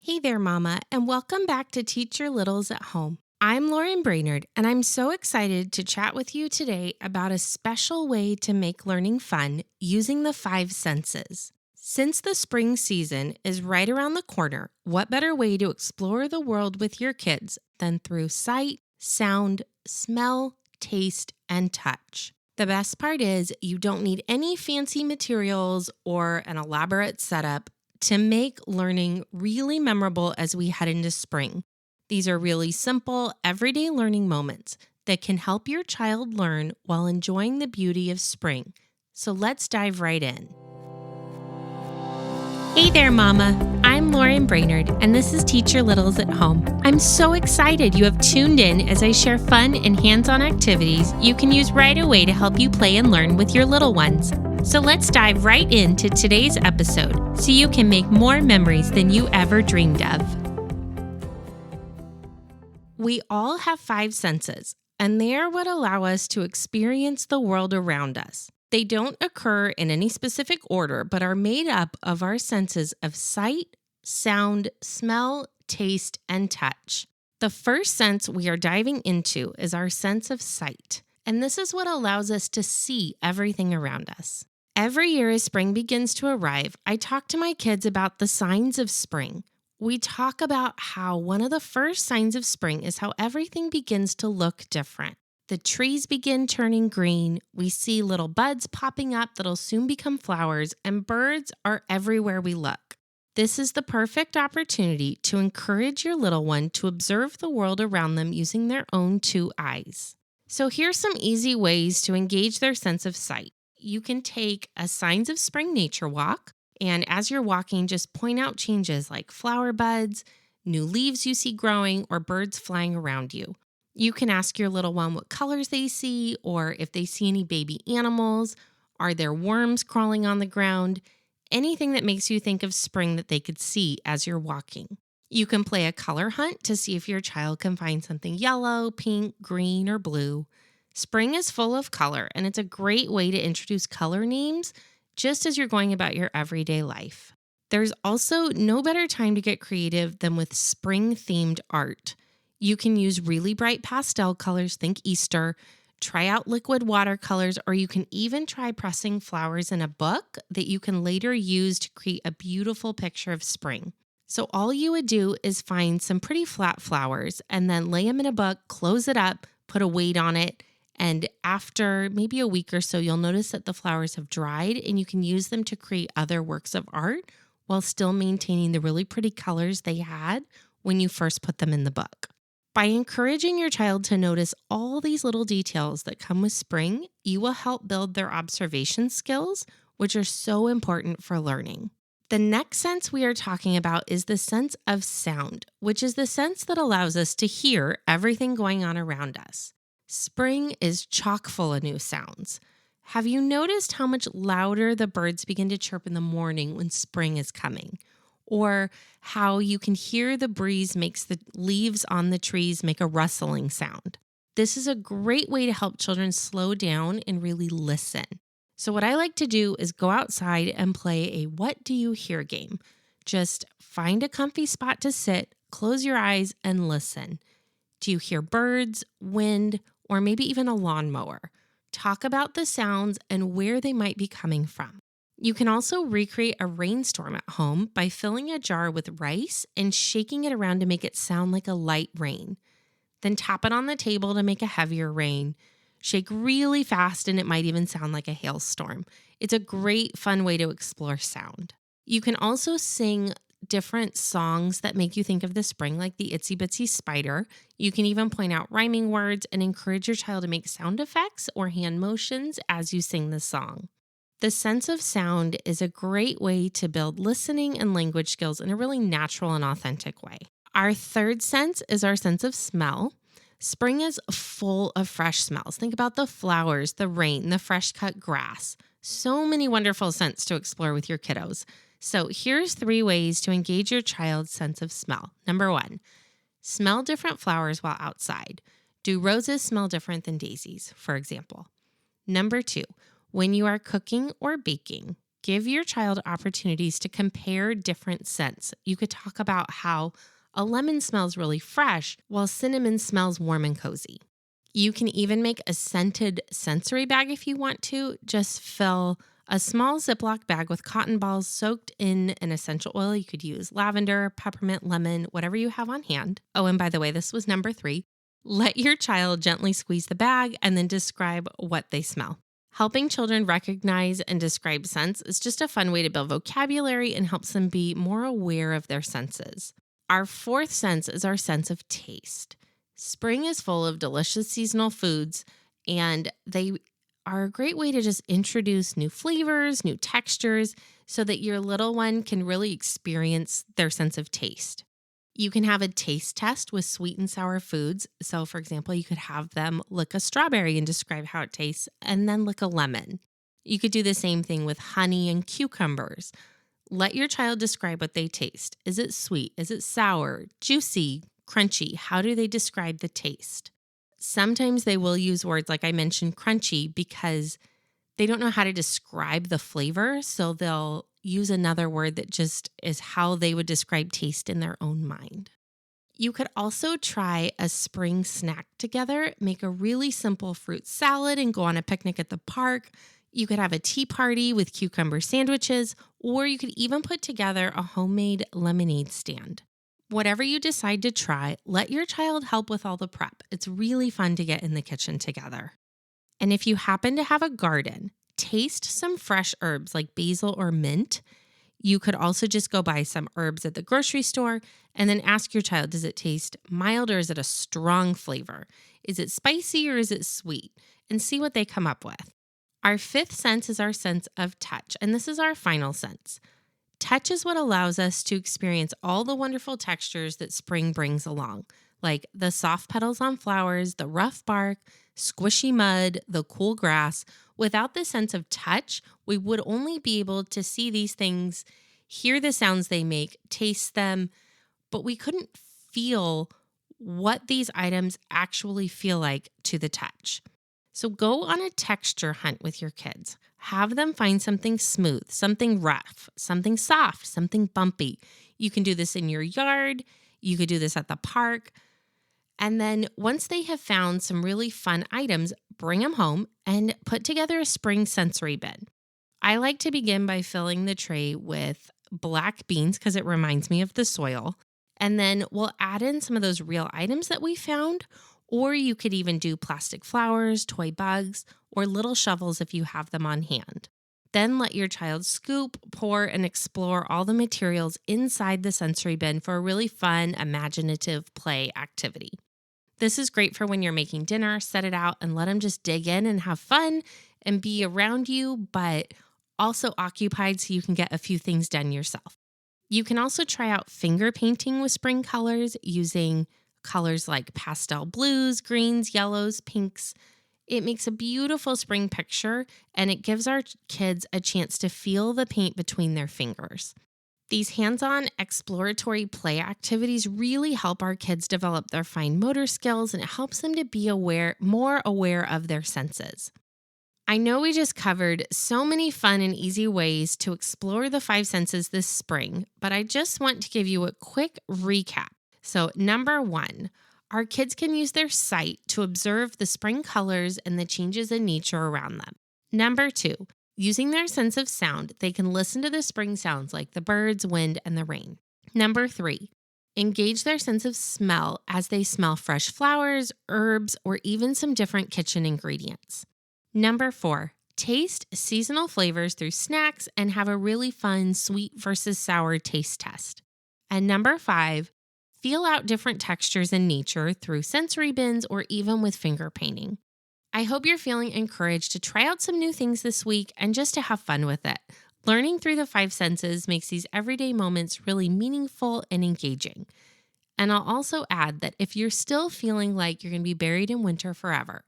Hey there, Mama, and welcome back to Teach Your Littles at Home. I'm Lauren Brainerd, and I'm so excited to chat with you today about a special way to make learning fun using the five senses. Since the spring season is right around the corner, what better way to explore the world with your kids than through sight, sound, smell, taste, and touch? The best part is you don't need any fancy materials or an elaborate setup to make learning really memorable as we head into spring. These are really simple, everyday learning moments that can help your child learn while enjoying the beauty of spring. So let's dive right in. Hey there, Mama. I'm Lauren Brainerd, and this is Teach Your Littles at Home. I'm so excited you have tuned in as I share fun and hands-on activities you can use right away to help you play and learn with your little ones. So let's dive right into today's episode so you can make more memories than you ever dreamed of. We all have five senses, and they are what allow us to experience the world around us. They don't occur in any specific order, but are made up of our senses of sight, sound, smell, taste, and touch. The first sense we are diving into is our sense of sight, and this is what allows us to see everything around us. Every year as spring begins to arrive, I talk to my kids about the signs of spring. We talk about how one of the first signs of spring is how everything begins to look different. The trees begin turning green, we see little buds popping up that'll soon become flowers, and birds are everywhere we look. This is the perfect opportunity to encourage your little one to observe the world around them using their own two eyes. So here's some easy ways to engage their sense of sight. You can take a Signs of Spring nature walk, and as you're walking, just point out changes like flower buds, new leaves you see growing, or birds flying around you. You can ask your little one what colors they see, or if they see any baby animals. Are there worms crawling on the ground? Anything that makes you think of spring that they could see as you're walking. You can play a color hunt to see if your child can find something yellow, pink, green, or blue. Spring is full of color, and it's a great way to introduce color names just as you're going about your everyday life. There's also no better time to get creative than with spring-themed art. You can use really bright pastel colors, think Easter, try out liquid watercolors, or you can even try pressing flowers in a book that you can later use to create a beautiful picture of spring. So all you would do is find some pretty flat flowers and then lay them in a book, close it up, put a weight on it, and after maybe a week or so, you'll notice that the flowers have dried and you can use them to create other works of art while still maintaining the really pretty colors they had when you first put them in the book. By encouraging your child to notice all these little details that come with spring, you will help build their observation skills, which are so important for learning. The next sense we are talking about is the sense of sound, which is the sense that allows us to hear everything going on around us. Spring is chock full of new sounds. Have you noticed how much louder the birds begin to chirp in the morning when spring is coming? Or how you can hear the breeze makes the leaves on the trees make a rustling sound. This is a great way to help children slow down and really listen. So what I like to do is go outside and play a what do you hear game. Just find a comfy spot to sit, close your eyes, and listen. Do you hear birds, wind, or maybe even a lawnmower? Talk about the sounds and where they might be coming from. You can also recreate a rainstorm at home by filling a jar with rice and shaking it around to make it sound like a light rain. Then tap it on the table to make a heavier rain. Shake really fast and it might even sound like a hailstorm. It's a great fun way to explore sound. You can also sing different songs that make you think of the spring, like the Itsy Bitsy Spider. You can even point out rhyming words and encourage your child to make sound effects or hand motions as you sing the song. The sense of sound is a great way to build listening and language skills in a really natural and authentic way. Our third sense is our sense of smell. Spring is full of fresh smells. Think about the flowers, the rain, the fresh cut grass. So many wonderful scents to explore with your kiddos. So here's 3 ways to engage your child's sense of smell. Number 1, smell different flowers while outside. Do roses smell different than daisies, for example? Number 2, when you are cooking or baking, give your child opportunities to compare different scents. You could talk about how a lemon smells really fresh while cinnamon smells warm and cozy. You can even make a scented sensory bag if you want to. Just fill a small Ziploc bag with cotton balls soaked in an essential oil. You could use lavender, peppermint, lemon, whatever you have on hand. Oh, and by the way, this was number 3. Let your child gently squeeze the bag and then describe what they smell. Helping children recognize and describe scents is just a fun way to build vocabulary and helps them be more aware of their senses. Our 4th sense is our sense of taste. Spring is full of delicious seasonal foods, and they are a great way to just introduce new flavors, new textures, so that your little one can really experience their sense of taste. You can have a taste test with sweet and sour foods. So, for example, you could have them lick a strawberry and describe how it tastes, and then lick a lemon. You could do the same thing with honey and cucumbers. Let your child describe what they taste. Is it sweet? Is it sour? Juicy? Crunchy? How do they describe the taste? Sometimes they will use words like I mentioned, crunchy, because they don't know how to describe the flavor. So they'll use another word that just is how they would describe taste in their own mind. You could also try a spring snack together. Make a really simple fruit salad and go on a picnic at the park. You could have a tea party with cucumber sandwiches, or you could even put together a homemade lemonade stand. Whatever you decide to try, let your child help with all the prep. It's really fun to get in the kitchen together. And if you happen to have a garden, taste some fresh herbs like basil or mint. You could also just go buy some herbs at the grocery store and then ask your child, does it taste mild or is it a strong flavor? Is it spicy or is it sweet? And see what they come up with. Our 5th sense is our sense of touch, and this is our final sense. Touch is what allows us to experience all the wonderful textures that spring brings along, like the soft petals on flowers, the rough bark, squishy mud, the cool grass. Without the sense of touch, we would only be able to see these things, hear the sounds they make, taste them, but we couldn't feel what these items actually feel like to the touch. So go on a texture hunt with your kids. Have them find something smooth, something rough, something soft, something bumpy. You can do this in your yard. You could do this at the park. And then once they have found some really fun items, bring them home and put together a spring sensory bin. I like to begin by filling the tray with black beans because it reminds me of the soil. And then we'll add in some of those real items that we found. Or you could even do plastic flowers, toy bugs, or little shovels if you have them on hand. Then let your child scoop, pour, and explore all the materials inside the sensory bin for a really fun, imaginative play activity. This is great for when you're making dinner. Set it out and let them just dig in and have fun and be around you, but also occupied so you can get a few things done yourself. You can also try out finger painting with spring colors using colors like pastel blues, greens, yellows, pinks. It makes a beautiful spring picture, and it gives our kids a chance to feel the paint between their fingers. These hands-on exploratory play activities really help our kids develop their fine motor skills, and it helps them to be more aware of their senses. I know we just covered so many fun and easy ways to explore the 5 senses this spring, but I just want to give you a quick recap. So, number 1, our kids can use their sight to observe the spring colors and the changes in nature around them. Number 2, using their sense of sound, they can listen to the spring sounds like the birds, wind, and the rain. Number 3, engage their sense of smell as they smell fresh flowers, herbs, or even some different kitchen ingredients. Number 4, taste seasonal flavors through snacks and have a really fun sweet versus sour taste test. And number 5, feel out different textures in nature through sensory bins or even with finger painting. I hope you're feeling encouraged to try out some new things this week and just to have fun with it. Learning through the 5 senses makes these everyday moments really meaningful and engaging. And I'll also add that if you're still feeling like you're going to be buried in winter forever,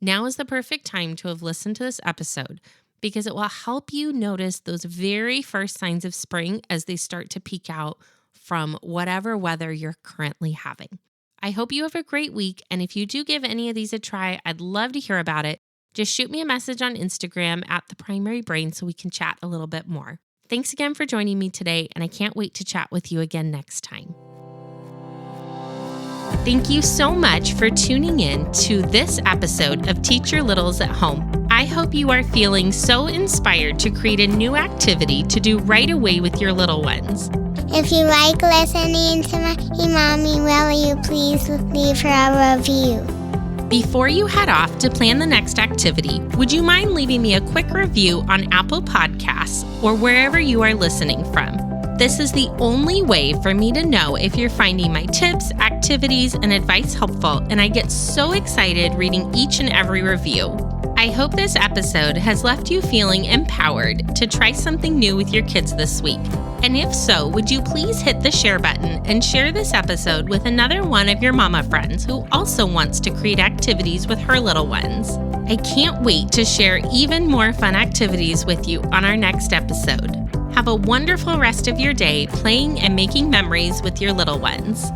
now is the perfect time to have listened to this episode because it will help you notice those very first signs of spring as they start to peek out from whatever weather you're currently having. I hope you have a great week, and if you do give any of these a try, I'd love to hear about it. just shoot me a message on Instagram at The Primary Brain so we can chat a little bit more. Thanks again for joining me today, and I can't wait to chat with you again next time. Thank you so much for tuning in to this episode of Teach Your Littles at Home. I hope you are feeling so inspired to create a new activity to do right away with your little ones. If you like listening to my mommy, will you please leave her a review? Before you head off to plan the next activity, would you mind leaving me a quick review on Apple Podcasts or wherever you are listening from? This is the only way for me to know if you're finding my tips, activities, and advice helpful, and I get so excited reading each and every review. I hope this episode has left you feeling empowered to try something new with your kids this week. And if so, would you please hit the share button and share this episode with another one of your mama friends who also wants to create activities with her little ones. I can't wait to share even more fun activities with you on our next episode. Have a wonderful rest of your day playing and making memories with your little ones.